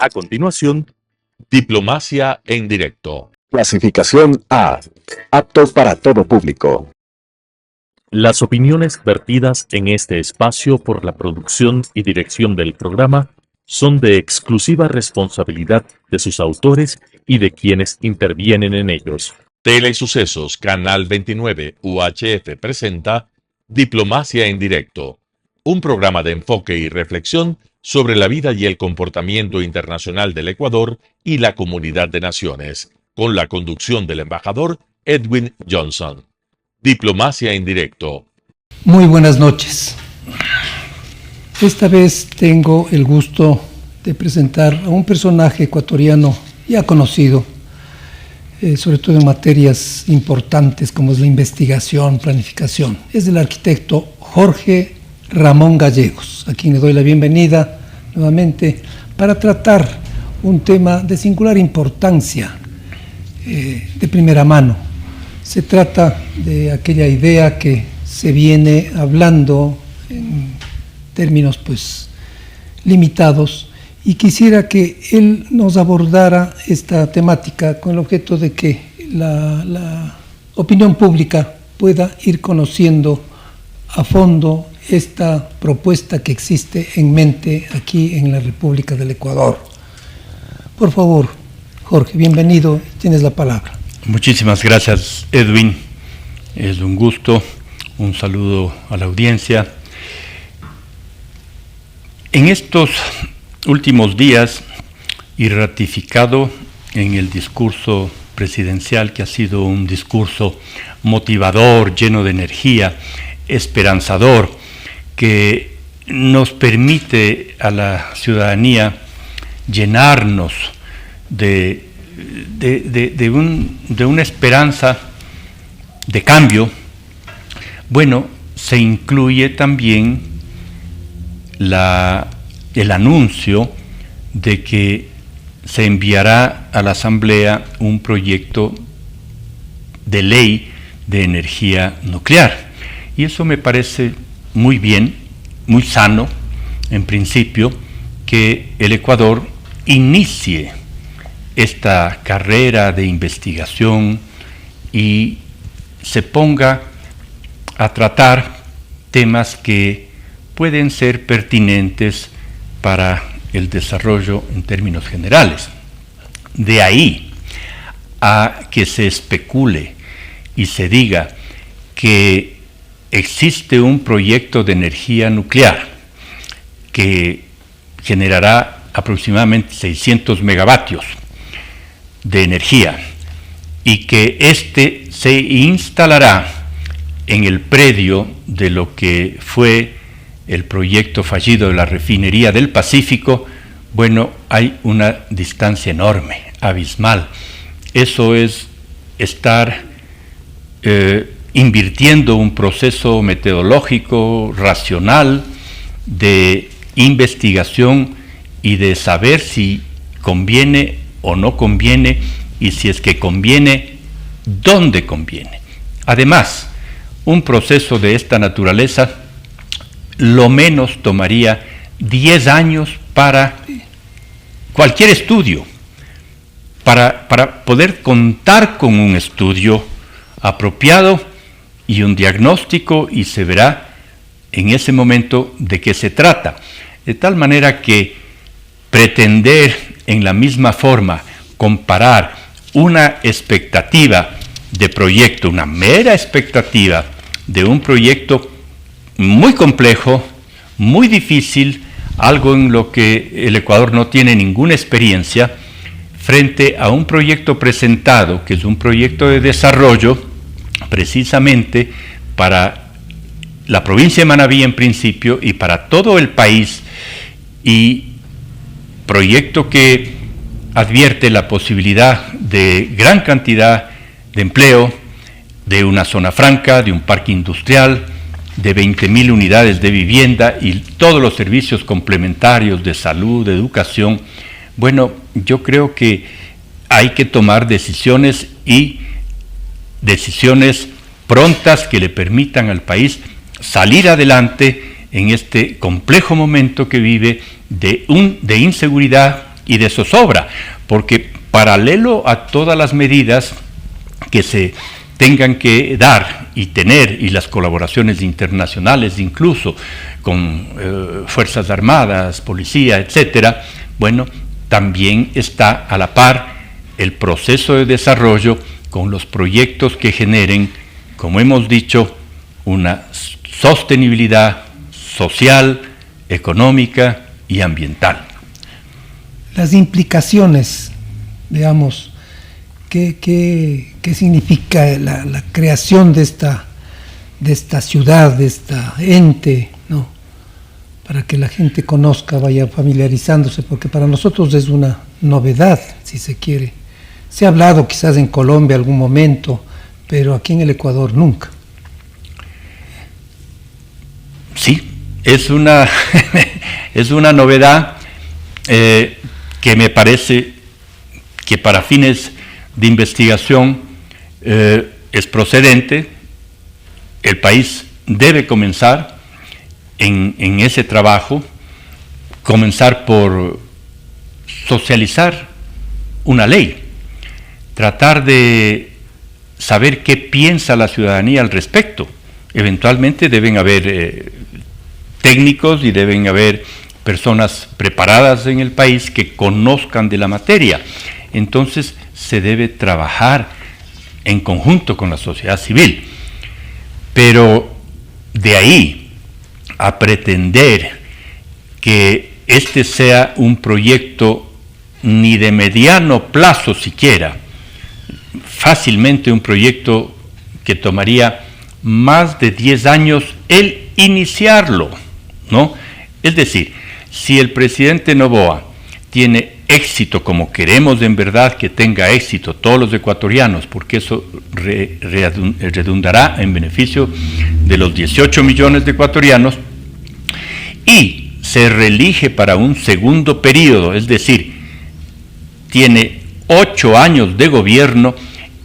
A continuación, Diplomacia en directo. Clasificación A. Apto para todo público. Las opiniones vertidas en este espacio por la producción y dirección del programa son de exclusiva responsabilidad de sus autores y de quienes intervienen en ellos. Telesucesos Canal 29 UHF presenta Diplomacia en directo, un programa de enfoque y reflexión sobre la vida y el comportamiento internacional del Ecuador y la comunidad de naciones, con la conducción del embajador Edwin Johnson. Diplomacia en directo. Muy buenas noches. Esta vez tengo el gusto de presentar a un personaje ecuatoriano ya conocido, sobre todo en materias importantes como es la investigación, planificación. Es el arquitecto Jorge Ramón Gallegos, a quien le doy la bienvenida nuevamente para tratar un tema de singular importancia, de primera mano. Se trata de aquella idea que se viene hablando en términos limitados, y quisiera que él nos abordara esta temática con el objeto de que la opinión pública pueda ir conociendo a fondo esta propuesta que existe en mente aquí en la República del Ecuador. Por favor, Jorge, bienvenido, tienes la palabra. Muchísimas gracias, Edwin. Es un gusto. Un saludo a la audiencia. En estos últimos días, y ratificado en el discurso presidencial, que ha sido un discurso motivador, lleno de energía, esperanzador, que nos permite a la ciudadanía llenarnos de una esperanza de cambio. Bueno, se incluye también el anuncio de que se enviará a la Asamblea un proyecto de ley de energía nuclear. Y eso me parece muy bien, muy sano, en principio, que el Ecuador inicie esta carrera de investigación y se ponga a tratar temas que pueden ser pertinentes para el desarrollo en términos generales. De ahí a que se especule y se diga que existe un proyecto de energía nuclear que generará aproximadamente 600 megavatios de energía y que éste se instalará en el predio de lo que fue el proyecto fallido de la refinería del Pacífico. Bueno, hay una distancia enorme, abismal. Eso es estar invirtiendo un proceso metodológico, racional, de investigación y de saber si conviene o no conviene, y si es que conviene, dónde conviene. Además, un proceso de esta naturaleza lo menos tomaría 10 años para cualquier estudio, para poder contar con un estudio apropiado y un diagnóstico, y se verá en ese momento de qué se trata. De tal manera que pretender en la misma forma comparar una expectativa de proyecto, una mera expectativa de un proyecto muy complejo, muy difícil, algo en lo que el Ecuador no tiene ninguna experiencia, frente a un proyecto presentado, que es un proyecto de desarrollo, precisamente para la provincia de Manabí en principio y para todo el país, y proyecto que advierte la posibilidad de gran cantidad de empleo, de una zona franca, de un parque industrial, de 20.000 unidades de vivienda y todos los servicios complementarios de salud, de educación. Bueno, yo creo que hay que tomar decisiones, y decisiones prontas que le permitan al país salir adelante en este complejo momento que vive de inseguridad y de zozobra, porque paralelo a todas las medidas que se tengan que dar y tener, y las colaboraciones internacionales incluso con Fuerzas Armadas, Policía, etcétera, bueno, también está a la par el proceso de desarrollo con los proyectos que generen, como hemos dicho, una sostenibilidad social, económica y ambiental. Las implicaciones, digamos, ¿qué significa la creación de esta ciudad, de esta ente, ¿no? Para que la gente conozca, vaya familiarizándose, porque para nosotros es una novedad, si se quiere. Se ha hablado quizás en Colombia algún momento, pero aquí en el Ecuador nunca. Sí, es una novedad que me parece que para fines de investigación es procedente. El país debe comenzar en ese trabajo, comenzar por socializar una ley, tratar de saber qué piensa la ciudadanía al respecto. Eventualmente deben haber técnicos y deben haber personas preparadas en el país que conozcan de la materia. Entonces se debe trabajar en conjunto con la sociedad civil. Pero de ahí a pretender que este sea un proyecto ni de mediano plazo siquiera, fácilmente un proyecto que tomaría más de 10 años el iniciarlo, ¿no? Es decir, si el presidente Noboa tiene éxito, como queremos en verdad que tenga éxito todos los ecuatorianos, porque eso redundará en beneficio de los 18 millones de ecuatorianos, y se reelige para un segundo periodo, es decir, tiene 8 años de gobierno.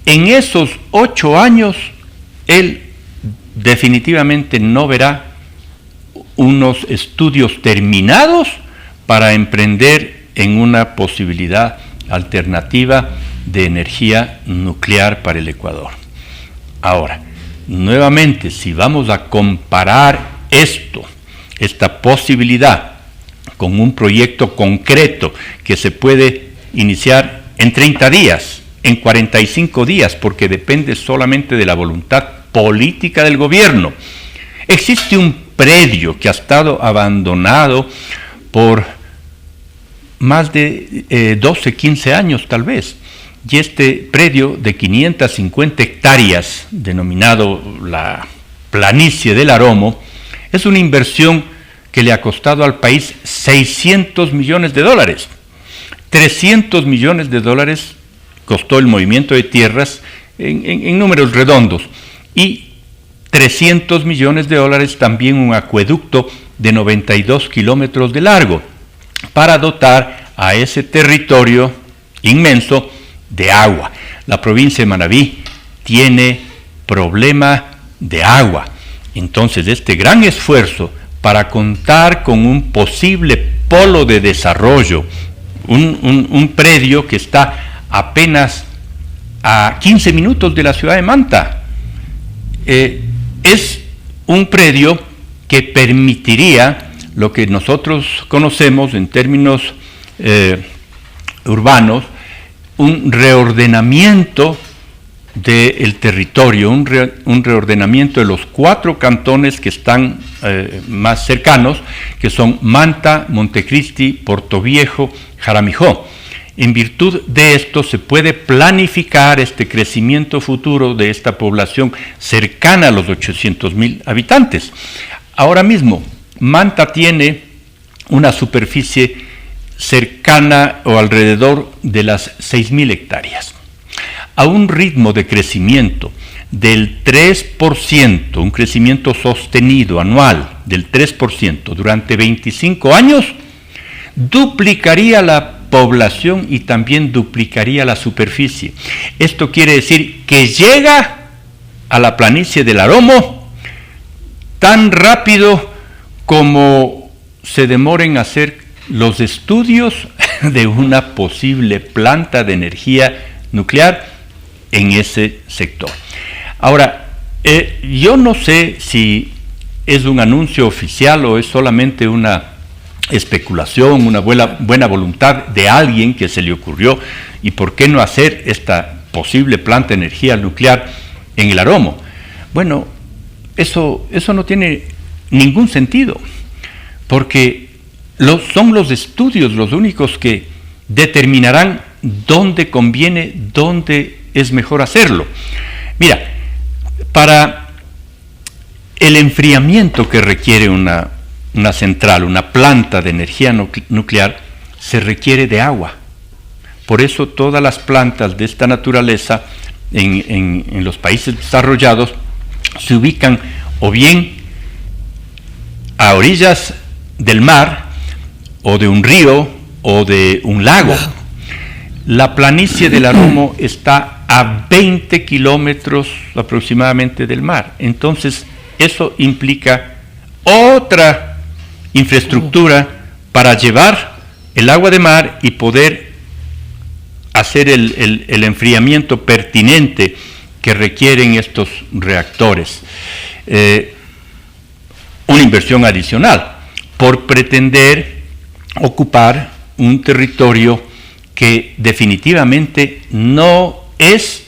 En esos 8 años, él definitivamente no verá unos estudios terminados para emprender en una posibilidad alternativa de energía nuclear para el Ecuador. Ahora, nuevamente, si vamos a comparar esta posibilidad con un proyecto concreto que se puede iniciar en 30 días, en 45 días, porque depende solamente de la voluntad política del gobierno. Existe un predio que ha estado abandonado por más de 12, 15 años tal vez, y este predio de 550 hectáreas, denominado la planicie del Aromo, es una inversión que le ha costado al país $600 millones. 300 millones de dólares costó el movimiento de tierras en números redondos, y 300 millones de dólares también un acueducto de 92 kilómetros de largo para dotar a ese territorio inmenso de agua. La provincia de Manabí tiene problema de agua. Entonces, este gran esfuerzo para contar con un posible polo de desarrollo, un predio que está apenas a 15 minutos de la ciudad de Manta, es un predio que permitiría lo que nosotros conocemos en términos urbanos, un reordenamiento del territorio, un reordenamiento de los 4 cantones que están más cercanos, que son Manta, Montecristi, Portoviejo, Jaramijó. En virtud de esto se puede planificar este crecimiento futuro de esta población cercana a los 800,000 habitantes. Ahora mismo, Manta tiene una superficie cercana o alrededor de las 6,000 hectáreas. A un ritmo de crecimiento del 3%, un crecimiento sostenido anual del 3% durante 25 años, duplicaría la población y también duplicaría la superficie. Esto quiere decir que llega a la planicie del Aromo tan rápido como se demoren a hacer los estudios de una posible planta de energía nuclear en ese sector. Ahora, yo no sé si es un anuncio oficial o es solamente una especulación, una buena voluntad de alguien que se le ocurrió, y por qué no hacer esta posible planta de energía nuclear en el Aromo. Bueno, eso no tiene ningún sentido, porque son los estudios los únicos que determinarán dónde conviene, dónde es mejor hacerlo. Mira, para el enfriamiento que requiere una central, una planta de energía nuclear, se requiere de agua. Por eso todas las plantas de esta naturaleza en los países desarrollados se ubican o bien a orillas del mar, o de un río, o de un lago. La planicie del Aromo está a 20 kilómetros aproximadamente del mar. Entonces, eso implica otra infraestructura para llevar el agua de mar y poder hacer el enfriamiento pertinente que requieren estos reactores. Una inversión adicional por pretender ocupar un territorio que definitivamente no es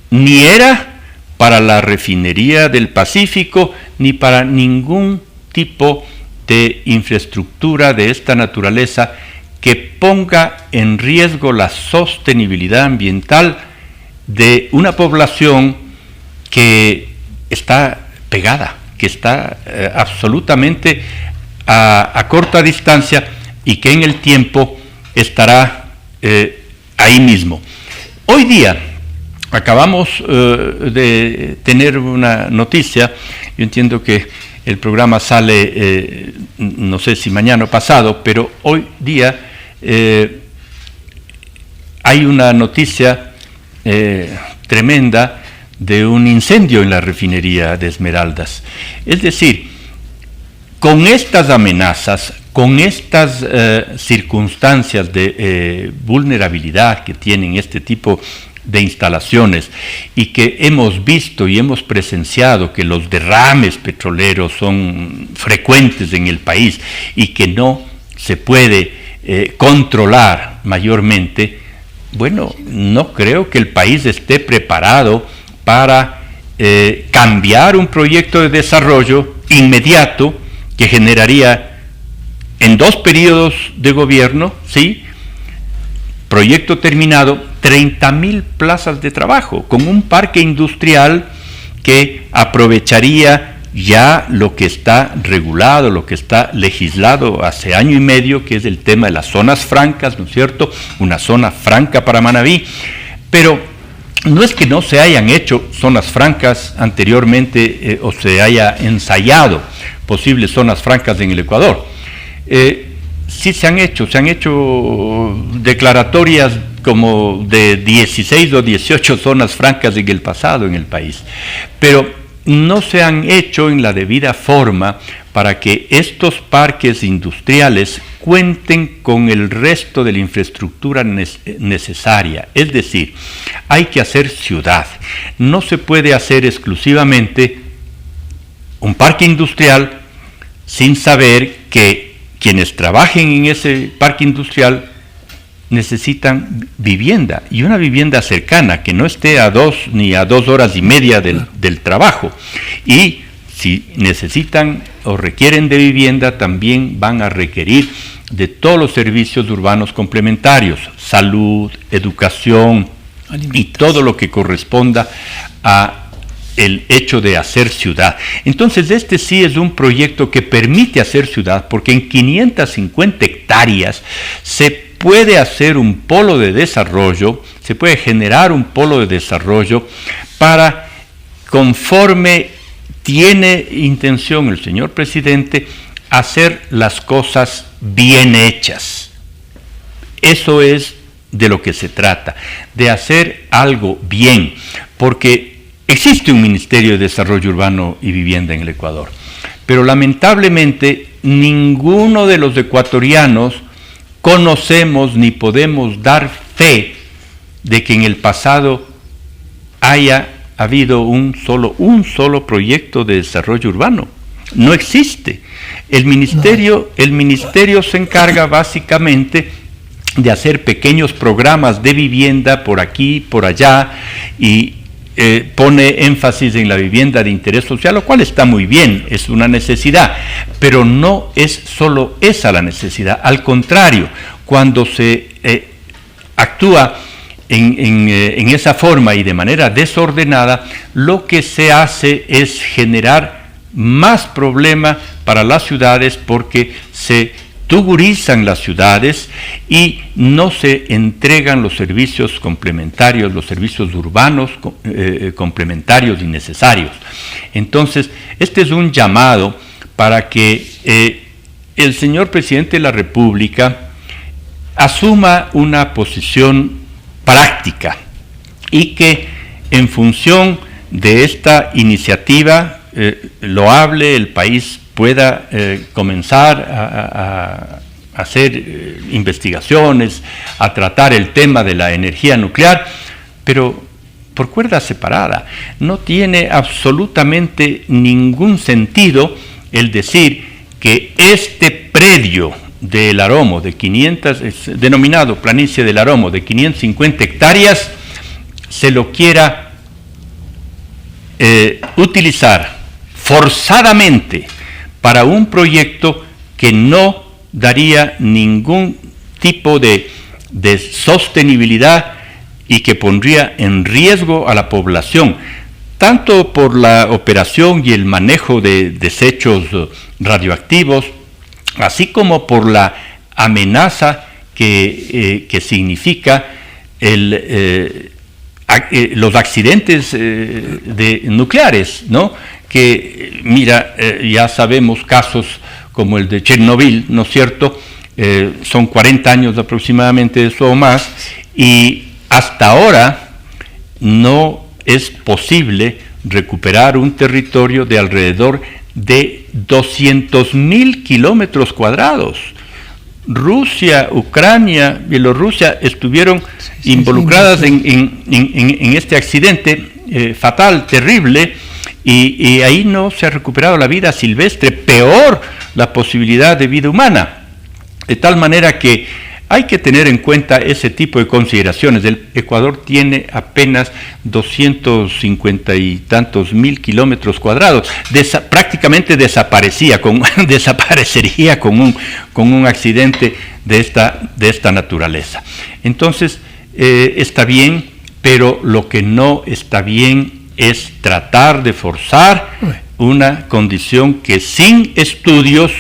ni era para la refinería del Pacífico ni para ningún tipo de infraestructura de esta naturaleza que ponga en riesgo la sostenibilidad ambiental de una población que está pegada, que está absolutamente a corta distancia y que en el tiempo estará ahí mismo. Hoy día acabamos de tener una noticia. Yo entiendo que el programa sale, no sé si mañana o pasado, pero hoy día hay una noticia tremenda de un incendio en la refinería de Esmeraldas. Es decir, con estas amenazas, con estas circunstancias de vulnerabilidad que tienen este tipo de instalaciones, y que hemos visto y hemos presenciado que los derrames petroleros son frecuentes en el país y que no se puede controlar mayormente, bueno, no creo que el país esté preparado para cambiar un proyecto de desarrollo inmediato que generaría en 2 periodos de gobierno, ¿sí?, proyecto terminado, 30,000 plazas de trabajo, con un parque industrial que aprovecharía ya lo que está regulado, lo que está legislado hace año y medio, que es el tema de las zonas francas, ¿no es cierto?, una zona franca para Manabí. Pero no es que no se hayan hecho zonas francas anteriormente o se haya ensayado posibles zonas francas en el Ecuador. Sí se han hecho declaratorias como de 16 o 18 zonas francas en el pasado en el país, pero no se han hecho en la debida forma para que estos parques industriales cuenten con el resto de la infraestructura necesaria. Es decir, hay que hacer ciudad. No se puede hacer exclusivamente un parque industrial sin saber que quienes trabajen en ese parque industrial necesitan vivienda, y una vivienda cercana, que no esté a 2 ni a 2 horas y media del trabajo. Y si necesitan o requieren de vivienda, también van a requerir de todos los servicios urbanos complementarios, salud, educación y todo lo que corresponda a el hecho de hacer ciudad. Entonces, este sí es un proyecto que permite hacer ciudad, porque en 550 hectáreas se puede hacer un polo de desarrollo, se puede generar un polo de desarrollo para, conforme tiene intención el señor presidente, hacer las cosas bien hechas. Eso es de lo que se trata, de hacer algo bien, porque existe un Ministerio de Desarrollo Urbano y Vivienda en el Ecuador, pero lamentablemente ninguno de los ecuatorianos conocemos ni podemos dar fe de que en el pasado haya habido un solo proyecto de desarrollo urbano. No existe. El ministerio se encarga básicamente de hacer pequeños programas de vivienda por aquí, por allá, y pone énfasis en la vivienda de interés social, lo cual está muy bien, es una necesidad, pero no es solo esa la necesidad. Al contrario, cuando se actúa en esa forma y de manera desordenada, lo que se hace es generar más problema para las ciudades, porque se tugurizan las ciudades y no se entregan los servicios complementarios, los servicios urbanos complementarios y necesarios. Entonces, este es un llamado para que el señor presidente de la República asuma una posición práctica y que en función de esta iniciativa loable el país pueda comenzar a hacer investigaciones, a tratar el tema de la energía nuclear, pero por cuerda separada. No tiene absolutamente ningún sentido el decir que este predio del Aromo, denominado Planicie del Aromo, de 550 hectáreas, se lo quiera utilizar forzadamente para un proyecto que no daría ningún tipo de sostenibilidad y que pondría en riesgo a la población, tanto por la operación y el manejo de desechos radioactivos, así como por la amenaza que significa los accidentes nucleares, ¿no? Que, mira, ya sabemos casos como el de Chernobyl, ¿no es cierto? Son 40 años aproximadamente, eso o más, y hasta ahora no es posible recuperar un territorio de alrededor de 200.000 kilómetros cuadrados. Rusia, Ucrania, Bielorrusia estuvieron involucradas en este accidente fatal, terrible, y ahí no se ha recuperado la vida silvestre, peor la posibilidad de vida humana. De tal manera que hay que tener en cuenta ese tipo de consideraciones. El Ecuador tiene apenas 250 y tantos mil kilómetros cuadrados. Prácticamente desaparecería con un accidente de esta naturaleza. Entonces, está bien, pero lo que no está bien es tratar de forzar una condición que sin estudios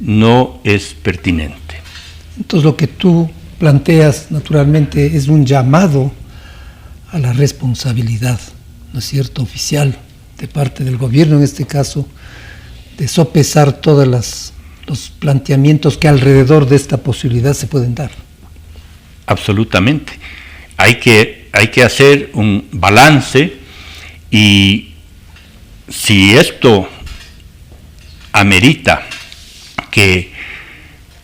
no es pertinente. Entonces lo que tú planteas naturalmente es un llamado a la responsabilidad, ¿no es cierto?, oficial de parte del gobierno en este caso, de sopesar todos los planteamientos que alrededor de esta posibilidad se pueden dar. Absolutamente. Hay que hacer un balance, y si esto amerita que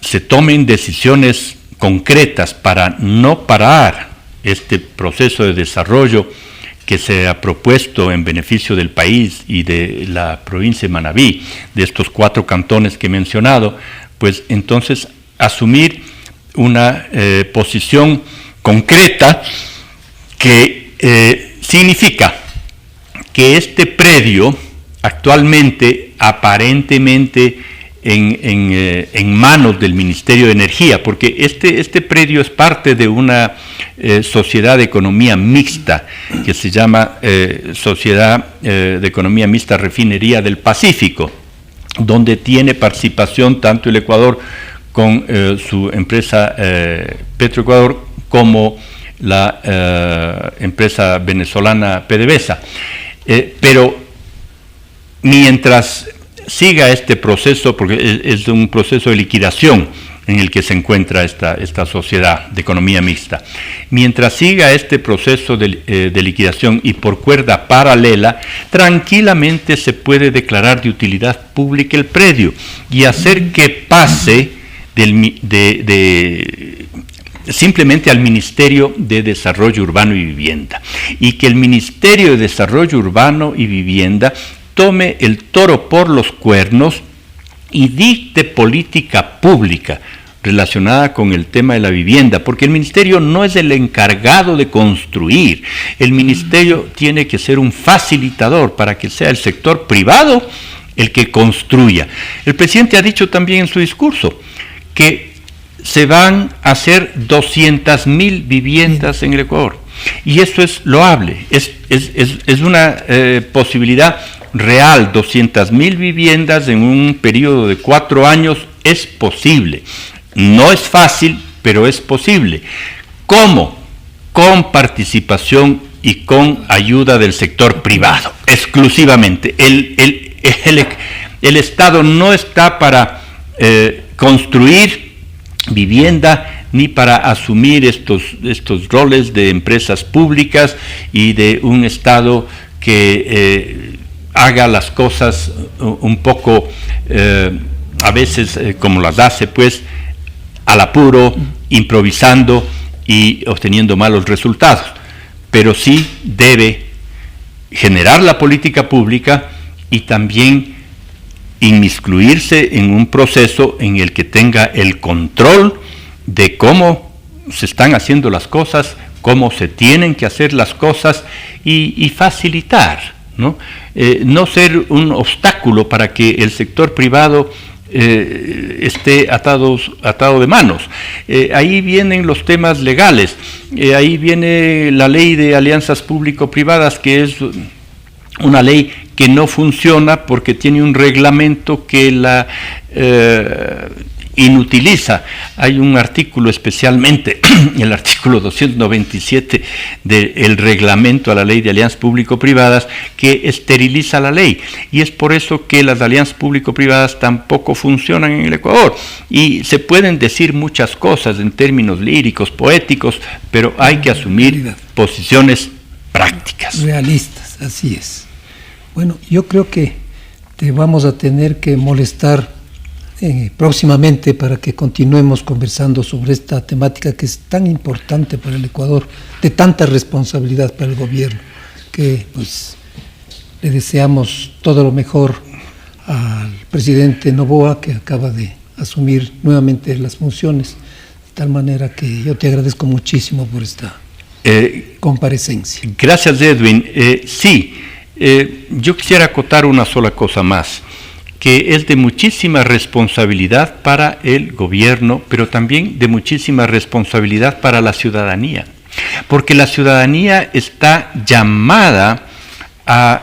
se tomen decisiones concretas para no parar este proceso de desarrollo que se ha propuesto en beneficio del país y de la provincia de Manabí, de estos 4 cantones que he mencionado, pues entonces asumir una posición concreta que significa que este predio actualmente aparentemente en manos del Ministerio de Energía, porque este predio es parte de una sociedad de economía mixta que se llama Sociedad de Economía Mixta Refinería del Pacífico, donde tiene participación tanto el Ecuador con su empresa Petroecuador como la empresa venezolana PDVSA. Pero mientras siga este proceso, porque es un proceso de liquidación en el que se encuentra esta sociedad de economía mixta, mientras siga este proceso de liquidación y por cuerda paralela, tranquilamente se puede declarar de utilidad pública el predio y hacer que pase simplemente al Ministerio de Desarrollo Urbano y Vivienda, y que el Ministerio de Desarrollo Urbano y Vivienda tome el toro por los cuernos y dicte política pública relacionada con el tema de la vivienda, porque el ministerio no es el encargado de construir. El ministerio tiene que ser un facilitador para que sea el sector privado el que construya. El presidente ha dicho también en su discurso que se van a hacer 200,000 viviendas en el Ecuador, y eso es loable, es una posibilidad real. 200,000 viviendas en un periodo de 4 años es posible. No es fácil, pero es posible. ¿Cómo? Con participación y con ayuda del sector privado, exclusivamente. El Estado no está para construir vivienda ni para asumir estos roles de empresas públicas y de un Estado que haga las cosas un poco, a veces como las hace, pues, al apuro, improvisando y obteniendo malos resultados. Pero sí debe generar la política pública y también inmiscuirse en un proceso en el que tenga el control de cómo se están haciendo las cosas, cómo se tienen que hacer las cosas, y facilitar, ¿no? No ser un obstáculo para que el sector privado esté atado de manos. Ahí vienen los temas legales, ahí viene la ley de alianzas público-privadas, que es una ley que no funciona porque tiene un reglamento que la inutiliza. Hay un artículo especialmente, el artículo 297 del reglamento a la ley de alianzas público-privadas, que esteriliza la ley, y es por eso que las alianzas público-privadas tampoco funcionan en el Ecuador. Y se pueden decir muchas cosas en términos líricos, poéticos, pero hay que asumir posiciones prácticas. Realistas, así es. Bueno, yo creo que te vamos a tener que molestar próximamente para que continuemos conversando sobre esta temática que es tan importante para el Ecuador, de tanta responsabilidad para el gobierno, que pues le deseamos todo lo mejor al presidente Noboa, que acaba de asumir nuevamente las funciones, de tal manera que yo te agradezco muchísimo por esta comparecencia. Gracias, Edwin. Yo quisiera acotar una sola cosa más, que es de muchísima responsabilidad para el gobierno, pero también de muchísima responsabilidad para la ciudadanía, porque la ciudadanía está llamada a,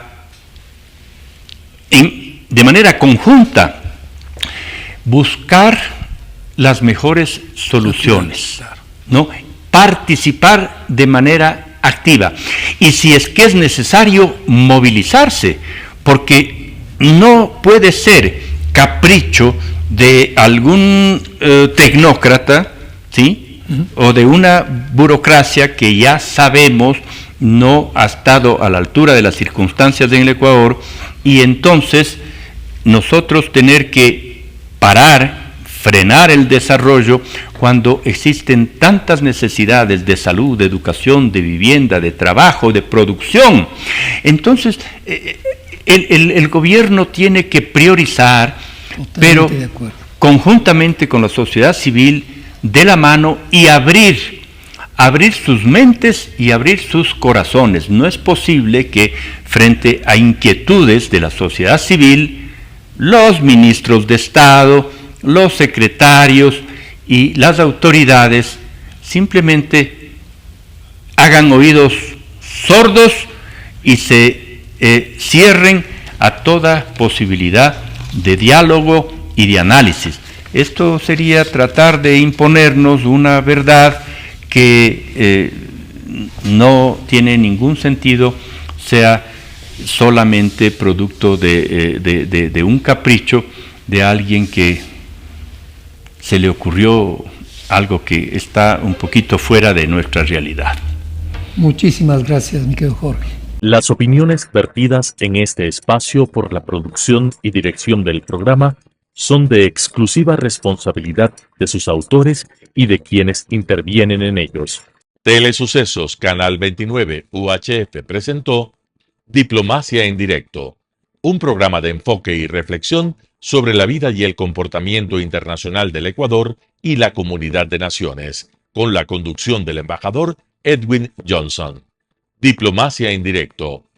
de manera conjunta, buscar las mejores soluciones, ¿no? Participar de manera activa, y si es que es necesario, movilizarse, porque no puede ser capricho de algún tecnócrata, ¿sí? O de una burocracia que ya sabemos no ha estado a la altura de las circunstancias en el Ecuador, y entonces nosotros tener que parar, frenar el desarrollo cuando existen tantas necesidades de salud, de educación, de vivienda, de trabajo, de producción. Entonces, el gobierno tiene que priorizar, pero conjuntamente con la sociedad civil, de la mano, y abrir sus mentes y abrir sus corazones. No es posible que frente a inquietudes de la sociedad civil, los ministros de Estado, los secretarios y las autoridades simplemente hagan oídos sordos y se cierren a toda posibilidad de diálogo y de análisis. Esto sería tratar de imponernos una verdad que no tiene ningún sentido, sea solamente producto de un capricho de alguien que se le ocurrió algo que está un poquito fuera de nuestra realidad. Muchísimas gracias, mi querido Jorge. Las opiniones vertidas en este espacio por la producción y dirección del programa son de exclusiva responsabilidad de sus autores y de quienes intervienen en ellos. Telesucesos Canal 29 UHF presentó Diplomacia en Directo, un programa de enfoque y reflexión sobre la vida y el comportamiento internacional del Ecuador y la comunidad de naciones, con la conducción del embajador Edwin Johnson. Diplomacia en Directo,